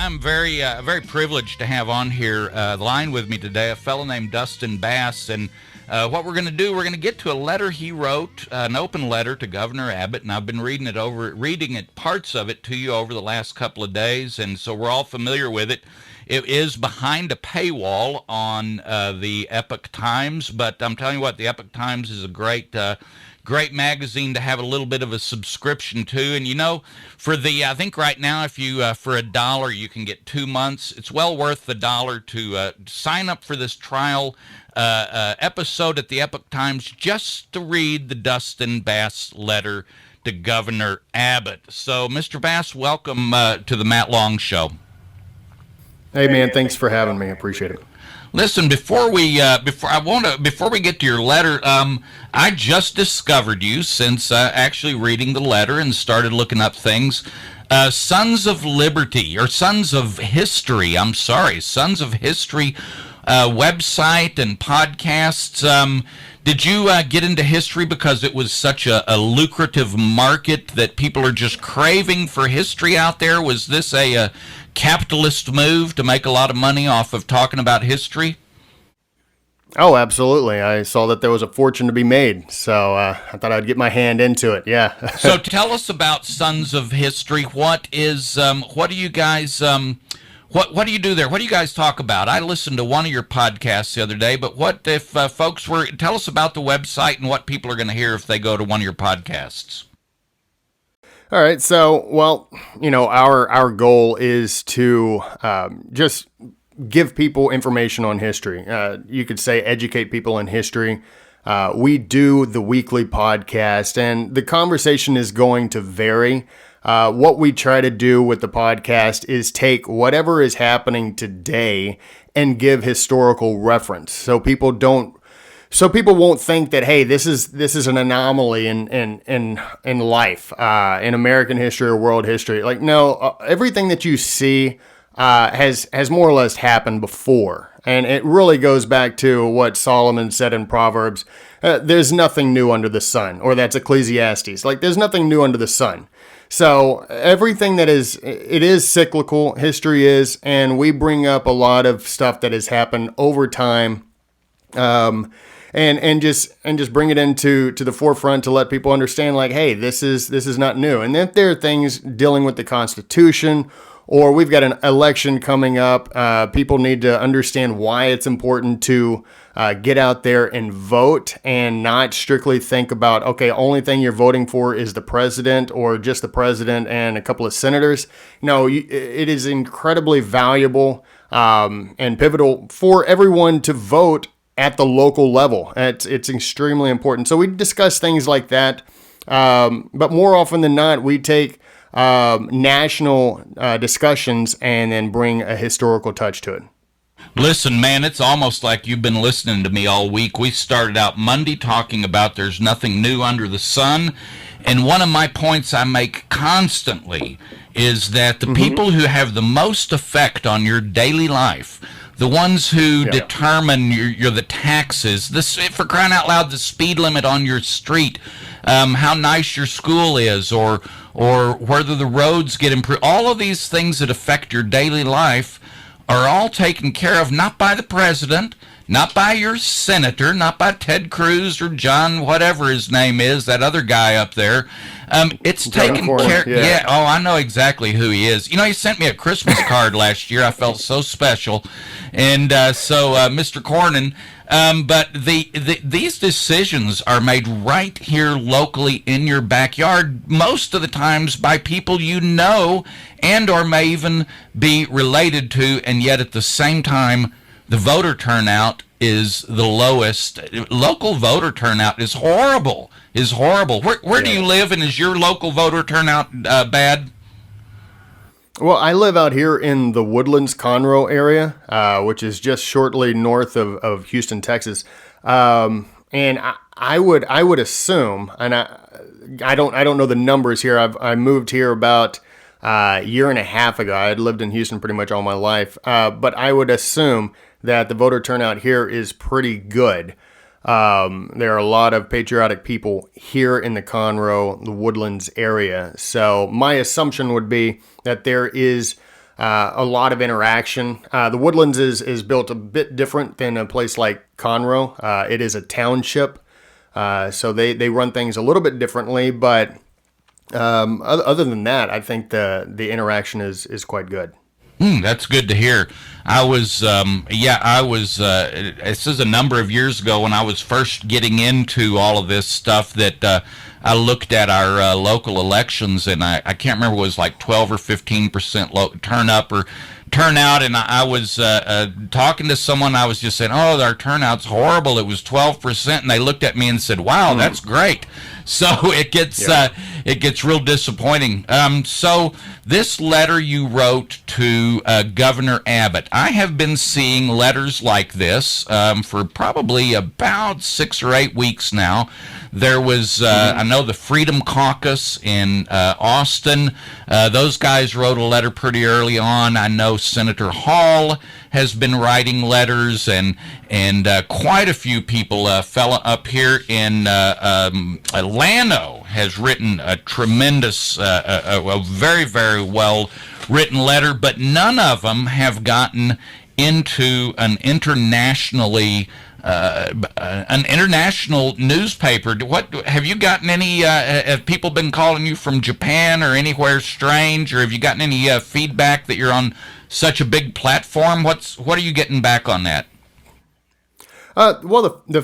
I'm very privileged to have on here the line with me today a fellow named Dustin Bass, and what we're going to do, we're going to get to a letter he wrote, an open letter to Governor Abbott, and I've been reading it, parts of it to you over the last couple of days, and so we're all familiar with it. It is behind a paywall on the Epoch Times, but I'm telling you what, the Epoch Times is a great magazine to have a little bit of a subscription to. And I think right now, if you for $1 you can get 2 months. It's well worth the dollar to sign up for this trial episode at the Epoch Times just to read the Dustin Bass letter to Governor Abbott. So, Mr. Bass, welcome to the Matt Long Show. Hey man, thanks for having me. I appreciate it. Listen, before we get to your letter, I just discovered you since actually reading the letter and started looking up things. Sons of Liberty, or Sons of History, Sons of History website and podcasts. Did you get into history because it was such a lucrative market that people are just craving for history out there? Was this a capitalist move to make a lot of money off of talking about history? Oh, absolutely. I saw that there was a fortune to be made, so I thought I'd get my hand into it. Yeah. So tell us about Sons of History. What do you guys, what do you do there? What do you guys talk about? I listened to one of your podcasts the other day, but what if tell us about the website and what people are going to hear if they go to one of your podcasts. All right. So, our goal is to just give people information on history. You could say educate people in history. We do the weekly podcast, and the conversation is going to vary. What we try to do with the podcast is take whatever is happening today and give historical reference, so people won't think that, hey, this is an anomaly in life, in American history or world history. Like, no, everything that you see has more or less happened before, and it really goes back to what Solomon said in Proverbs. There's nothing new under the sun, or that's Ecclesiastes. Like, there's nothing new under the sun. So everything it is cyclical. History is, and we bring up a lot of stuff that has happened over time. And just bring it into the forefront to let people understand, like, hey, this is not new. And if there are things dealing with the Constitution, or we've got an election coming up, people need to understand why it's important to get out there and vote, and not strictly think about, okay, only thing you're voting for is the president, or just the president and a couple of senators. No, it is incredibly valuable and pivotal for everyone to vote at the local level. It's extremely important. So we discuss things like that, but more often than not, we take national discussions and then bring a historical touch to it. Listen, man, it's almost like you've been listening to me all week. We started out Monday talking about there's nothing new under the sun, and one of my points I make constantly is that the people who have the most effect on your daily life, the ones who determine the taxes, for crying out loud, the speed limit on your street, how nice your school is, or whether the roads get improved, all of these things that affect your daily life are all taken care of, not by the president, not by your senator, not by Ted Cruz or John, whatever his name is, that other guy up there. It's taken care. Yeah. Oh, I know exactly who he is. He sent me a Christmas card last year. I felt so special, and so Mr. Cornyn. But these decisions are made right here locally in your backyard, most of the times by people you know and or may even be related to, and yet at the same time, the voter turnout is the lowest. Local voter turnout is horrible. Where do you live, and is your local voter turnout bad? Well, I live out here in the Woodlands, Conroe area, which is just shortly north of Houston, Texas. And I would assume, and I don't know the numbers here. I moved here about a year and a half ago. I had lived in Houston pretty much all my life, but I would assume that the voter turnout here is pretty good. There are a lot of patriotic people here in the Conroe, the Woodlands area. So my assumption would be that there is a lot of interaction. The Woodlands is built a bit different than a place like Conroe. It is a township, so they run things a little bit differently. But other than that, I think the interaction is quite good. That's good to hear. This is a number of years ago when I was first getting into all of this stuff that I looked at our local elections, and I can't remember, it was like 12 or 15% turnout, and I was talking to someone. I was just saying, oh, our turnout's horrible. It was 12%, and they looked at me and said, wow, that's great. So it gets real disappointing. So this letter you wrote to Governor Abbott, I have been seeing letters like this for probably about 6 or 8 weeks now. There was, I know, the Freedom Caucus in Austin. Those guys wrote a letter pretty early on. I know Senator Hall has been writing letters, and quite a few people. A fella up here in Llano has written a tremendous, a very, very well written letter, but none of them have gotten into an international newspaper. What have you gotten any? Have people been calling you from Japan or anywhere strange, or have you gotten any feedback that you're on such a big platform? What are you getting back on that? Well, the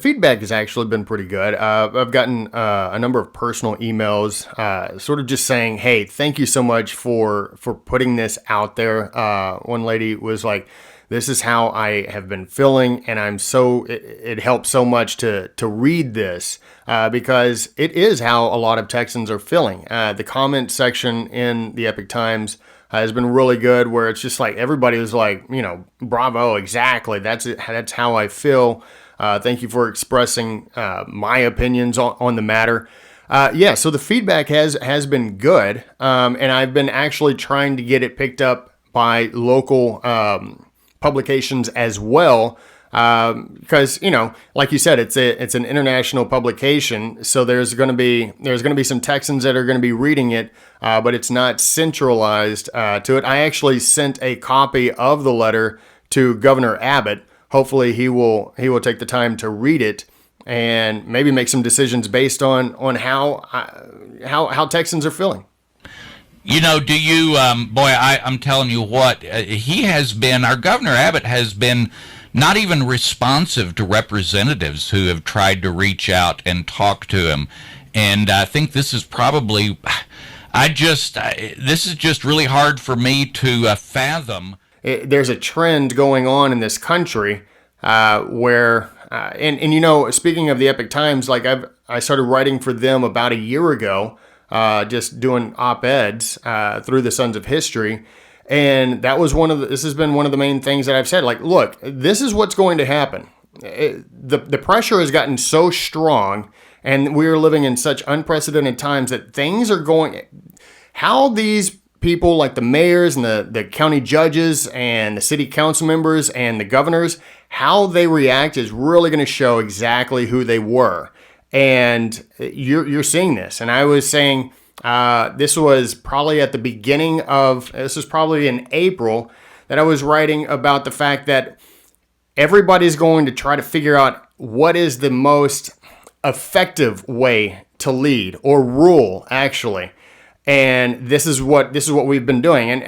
feedback has actually been pretty good. I've gotten a number of personal emails, sort of just saying, "Hey, thank you so much for putting this out there." One lady was like, "This is how I have been feeling, and it helps so much to read this because it is how a lot of Texans are feeling." The comment section in the Epic Times has been really good, where it's just like everybody was like, bravo, exactly. That's it. That's how I feel. Thank you for expressing my opinions on the matter. So the feedback has been good, and I've been actually trying to get it picked up by local publications as well, because like you said, it's an international publication, so there's going to be some Texans that are going to be reading it, but it's not centralized to it. I actually sent a copy of the letter to Governor Abbott. Hopefully he will take the time to read it and maybe make some decisions based on how Texans are feeling. Do you, I'm telling you what, our Governor Abbott has been not even responsive to representatives who have tried to reach out and talk to him. And I think this is probably, this is just really hard for me to fathom. There's a trend going on in this country where, speaking of the Epic Times, like I started writing for them about a year ago, just doing op-eds through the Sons of History. And that was this has been one of the main things that I've said, like, look, this is what's going to happen. The pressure has gotten so strong, and we're living in such unprecedented times that things are going, how these people like the mayors and the county judges and the city council members and the governors, how they react is really going to show exactly who they were. And you're seeing this. And I was saying, this was probably in April that I was writing about the fact that everybody's going to try to figure out what is the most effective way to lead or rule, actually. And this is what we've been doing. And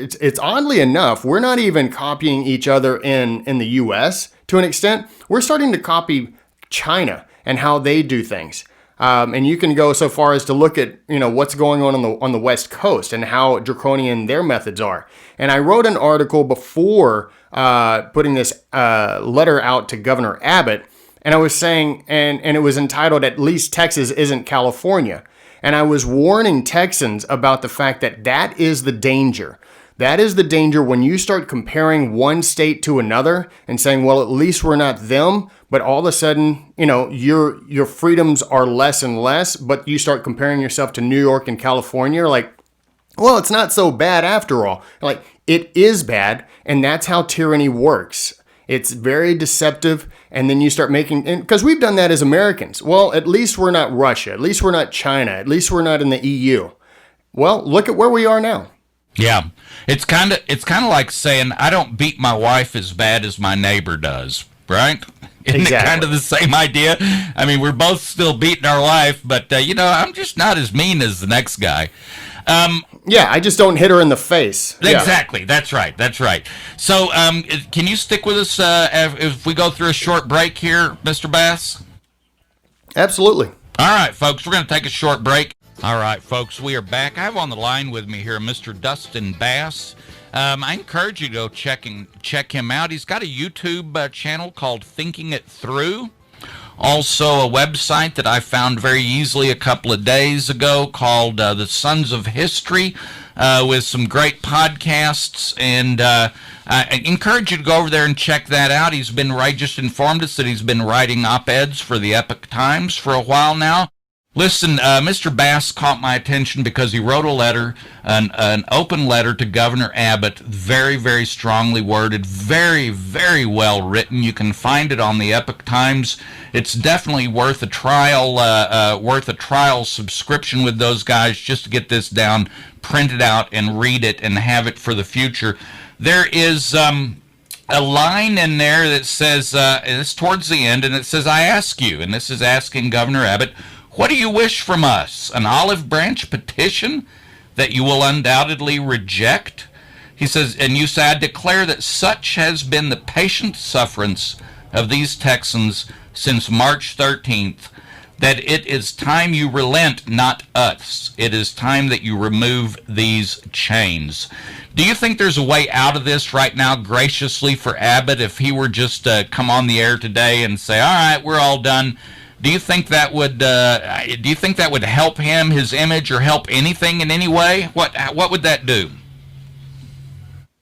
it's oddly enough, we're not even copying each other in the U.S. to an extent. We're starting to copy China and how they do things. And you can go so far as to look at what's going on the West Coast and how draconian their methods are. And I wrote an article before putting this letter out to Governor Abbott, and I was saying, and it was entitled, "At least Texas isn't California." And I was warning Texans about the fact that is the danger. That is the danger when you start comparing one state to another and saying, well, at least we're not them, but all of a sudden, your freedoms are less and less, but you start comparing yourself to New York and California, like, well, it's not so bad after all. Like, it is bad, and that's how tyranny works. It's very deceptive, and then you start because we've done that as Americans. Well, at least we're not Russia. At least we're not China. At least we're not in the EU. Well, look at where we are now. Yeah, it's kind of like saying I don't beat my wife as bad as my neighbor does, right? Isn't it kind Exactly. of the same idea? I mean, we're both still beating our wife, but I'm just not as mean as the next guy. Yeah, I just don't hit her in the face. Yeah, Exactly. That's right. That's right. So, can you stick with us if we go through a short break here, Mr. Bass? absolutely. All right, folks, we're going to take a short break. All right, folks, we are back. I have on the line with me here Mr. Dustin Bass. I encourage you to go check him out. He's got a YouTube channel called Thinking It Through. Also, a website that I found very easily a couple of days ago called The Sons of History, with some great podcasts. And I encourage you to go over there and check that out. He's been just informed us that he's been writing op-eds for the Epoch Times for a while now. Listen, Mr. Bass caught my attention because he wrote a letter, an open letter to Governor Abbott, very, very strongly worded, very, very well written. You can find it on the Epoch Times. It's definitely worth a trial subscription with those guys just to get this down, print it out, and read it and have it for the future. There is a line in there that says, and it's towards the end, and it says, I ask you, and this is asking Governor Abbott, what do you wish from us? An olive branch petition that you will undoubtedly reject? He says, and you say, I declare that such has been the patient sufferance of these Texans since March 13th, that it is time you relent, not us. It is time that you remove these chains. Do you think there's a way out of this right now, graciously, for Abbott, if he were just to come on the air today and say, all right, we're all done? Do you think that would help him, his image, or help anything in any way? What would that do?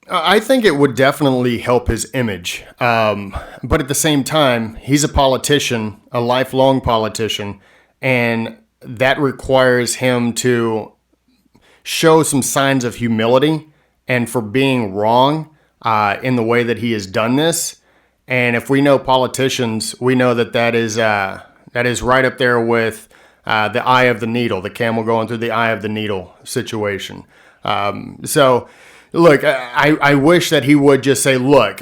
I think it would definitely help his image. But at the same time, he's a politician, a lifelong politician, and that requires him to show some signs of humility and for being wrong in the way that he has done this. And if we know politicians, we know that is right up there with the eye of the needle, the camel going through the eye of the needle situation. So, look, I wish that he would just say, look,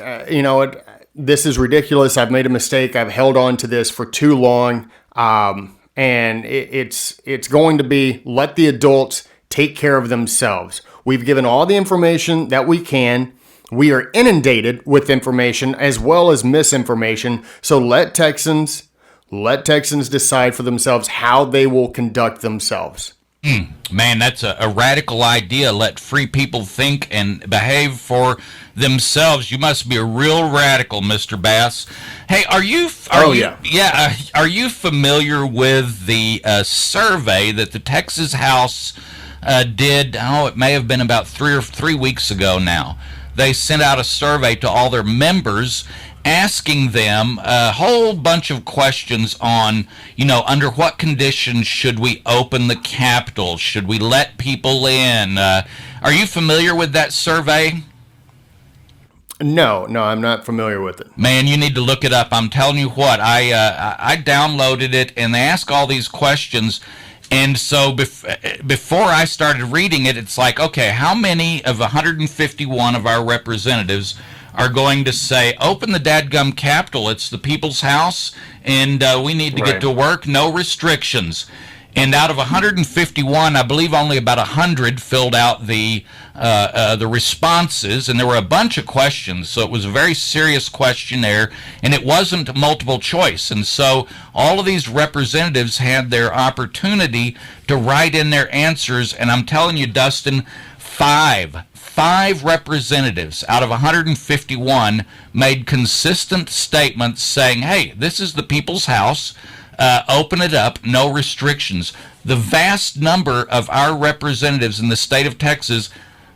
this is ridiculous. I've made a mistake. I've held on to this for too long. And it's going to be let the adults take care of themselves. We've given all the information that we can. We are inundated with information as well as misinformation. So let Texans decide for themselves how they will conduct themselves. Man, that's a radical idea. Let free people think and behave for themselves. You must be a real radical, Mr. Bass. Hey, are you familiar with the survey that the Texas House did? Oh, it may have been about 3 weeks ago now. They sent out a survey to all their members asking them a whole bunch of questions on, under what conditions should we open the Capitol? Should we let people in? Are you familiar with that survey? No, I'm not familiar with it. Man, you need to look it up. I'm telling you what, I downloaded it, and they ask all these questions. And so before I started reading it, it's like, okay, how many of 151 of our representatives are going to say, open the dadgum Capitol, it's the people's house, and we need to get to work, no restrictions. And out of 151, I believe only about 100 filled out the responses, and there were a bunch of questions, so it was a very serious questionnaire, and it wasn't multiple choice. And so all of these representatives had their opportunity to write in their answers, and I'm telling you, Dustin, five representatives out of 151 made consistent statements saying, hey, this is the people's house, open it up, no restrictions. The vast number of our representatives in the state of Texas,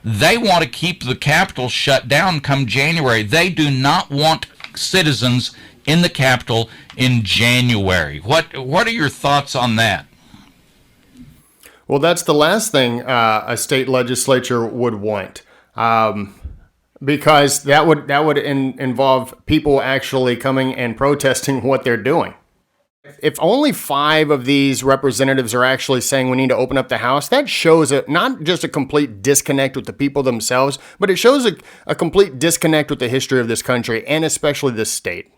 they want to keep the Capitol shut down come January. They do not want citizens in the Capitol in January. What are your thoughts on that? Well, that's the last thing a state legislature would want, because that would involve people actually coming and protesting what they're doing. If only 5 of these representatives are actually saying we need to open up the House, that shows not just a complete disconnect with the people themselves, but it shows a complete disconnect with the history of this country and especially this state.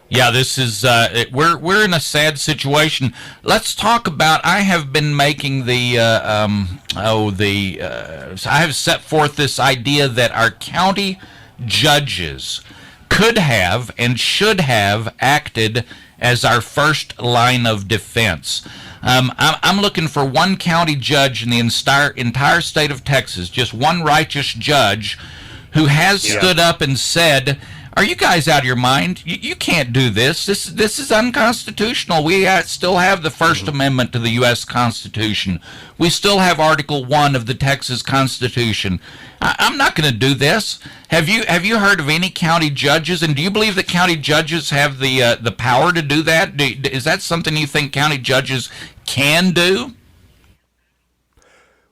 Yeah, this is we're in a sad situation. Let's talk about. I have been making I have set forth this idea that our county judges could have and should have acted as our first line of defense. I'm looking for one county judge in the entire state of Texas, just one righteous judge who has stood up and said, are you guys out of your mind? You can't do this. This is unconstitutional. We still have the First Amendment to the U.S. Constitution. We still have Article 1 of the Texas Constitution. I'm not going to do this. Have you heard of any county judges? And do you believe that county judges have the power to do that? Is that something you think county judges can do?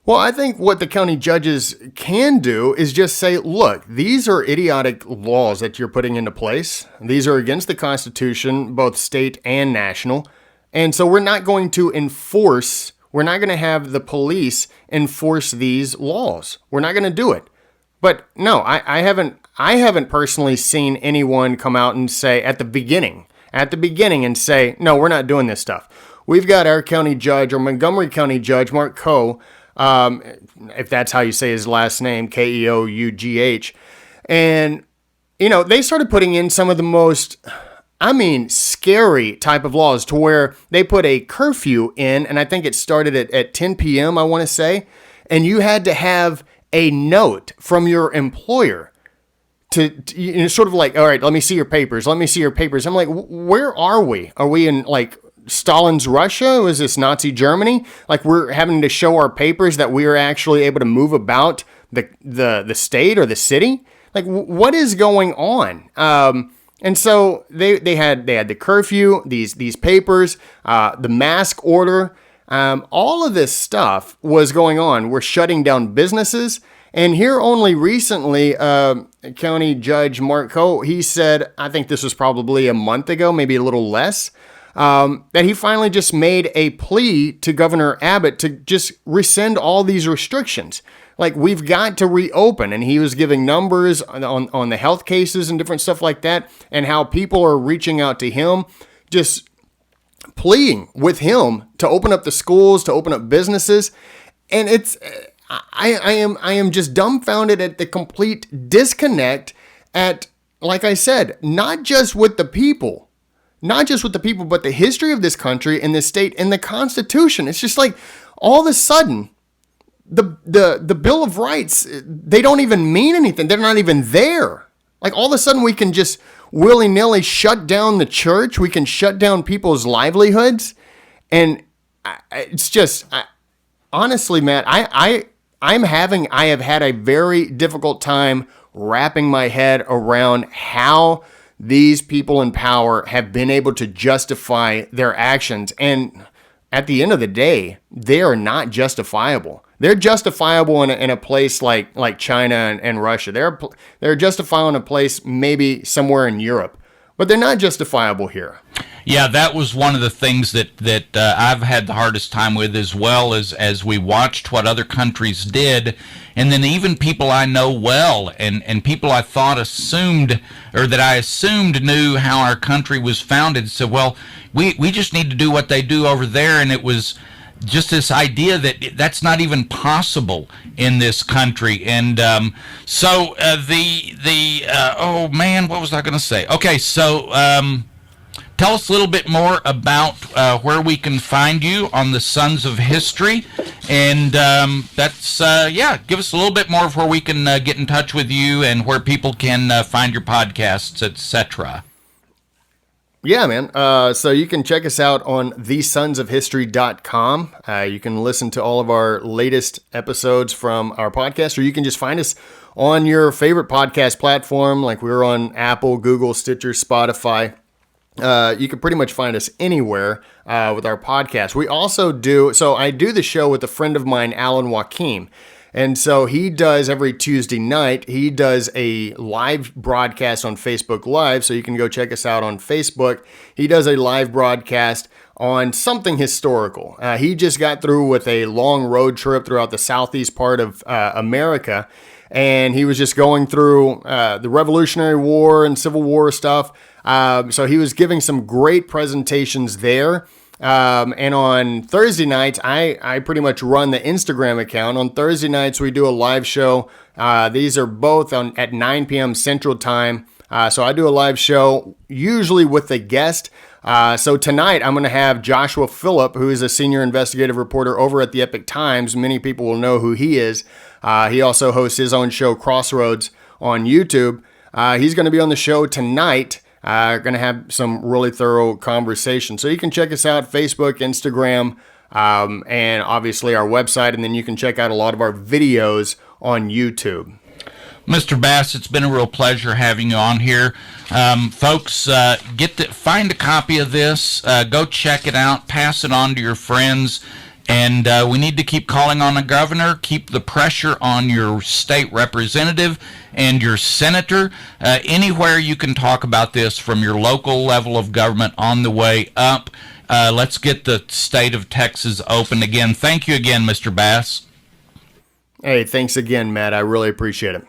Well, I think what the county judges can do is just say, look, these are idiotic laws that you're putting into place. These are against the Constitution, both state and national. And so we're not going to have the police enforce these laws. We're not going to do it. But no, I haven't personally seen anyone come out and say at the beginning and say, no, we're not doing this stuff. We've got our county judge, or Montgomery County Judge, Mark Coe, if that's how you say his last name, Keough. And, they started putting in some of the most, scary type of laws to where they put a curfew in, and I think it started at 10 p.m., I want to say, and you had to have a note from your employer to sort of like, all right, let me see your papers. I'm like, where are we? Are we in like Stalin's Russia? Was this Nazi Germany? Like we're having to show our papers that we are actually able to move about the state or the city? Like what is going on? And so they had the curfew, these papers, the mask order, all of this stuff was going on. We're shutting down businesses. And here only recently, County Judge Mark Coe, he said, I think this was probably a month ago, maybe a little less, that he finally just made a plea to Governor Abbott to just rescind all these restrictions. Like, we've got to reopen. And he was giving numbers on the health cases and different stuff like that, and how people are reaching out to him, just pleading with him to open up the schools, to open up businesses. And it's, I am just dumbfounded at the complete disconnect at, like I said, not just with the people, but the history of this country and this state and the Constitution. It's just like all of a sudden, the Bill of Rights, they don't even mean anything. They're not even there. Like all of a sudden we can just willy-nilly shut down the church. We can shut down people's livelihoods. And it's just, honestly, Matt, I have had a very difficult time wrapping my head around how these people in power have been able to justify their actions. And at the end of the day, they are not justifiable. They're justifiable in a place like China and Russia. They're justifiable in a place maybe somewhere in Europe, but they're not justifiable here. Yeah, that was one of the things that I've had the hardest time with, as well as we watched what other countries did, and then even people I know well and people I thought assumed knew how our country was founded. So, well, we just need to do what they do over there, and it was just this idea that that's not even possible in this country. And so oh man, what was I going to say? Okay, so tell us a little bit more about where we can find you on the Sons of History, and give us a little bit more of where we can get in touch with you and where people can find your podcasts, etc. Yeah, man. So you can check us out on thesonsofhistory.com. You can listen to all of our latest episodes from our podcast, or you can just find us on your favorite podcast platform. Like we're on Apple, Google, Stitcher, Spotify. You can pretty much find us anywhere with our podcast. We also I do the show with a friend of mine, Alan Joaquim. And so he does every Tuesday night, he does a live broadcast on Facebook Live. So you can go check us out on Facebook. He does a live broadcast on something historical. He just got through with a long road trip throughout the southeast part of America. And he was just going through the Revolutionary War and Civil War stuff. So he was giving some great presentations there. And on Thursday nights, I pretty much run the Instagram account. On Thursday nights, we do a live show. These are both at 9 p.m. Central Time. So I do a live show, usually with a guest. So tonight, I'm going to have Joshua Phillip, who is a senior investigative reporter over at the Epic Times. Many people will know who he is. He also hosts his own show, Crossroads, on YouTube. He's going to be on the show tonight. Going to have some really thorough conversation. So you can check us out, Facebook, Instagram, and obviously our website. And then you can check out a lot of our videos on YouTube. Mr. Bass, it's been a real pleasure having you on here. Folks, find a copy of this. Go check it out. Pass it on to your friends. And we need to keep calling on the governor, keep the pressure on your state representative and your senator. Anywhere you can talk about this from your local level of government on the way up. Let's get the state of Texas open again. Thank you again, Mr. Bass. Hey, thanks again, Matt. I really appreciate it.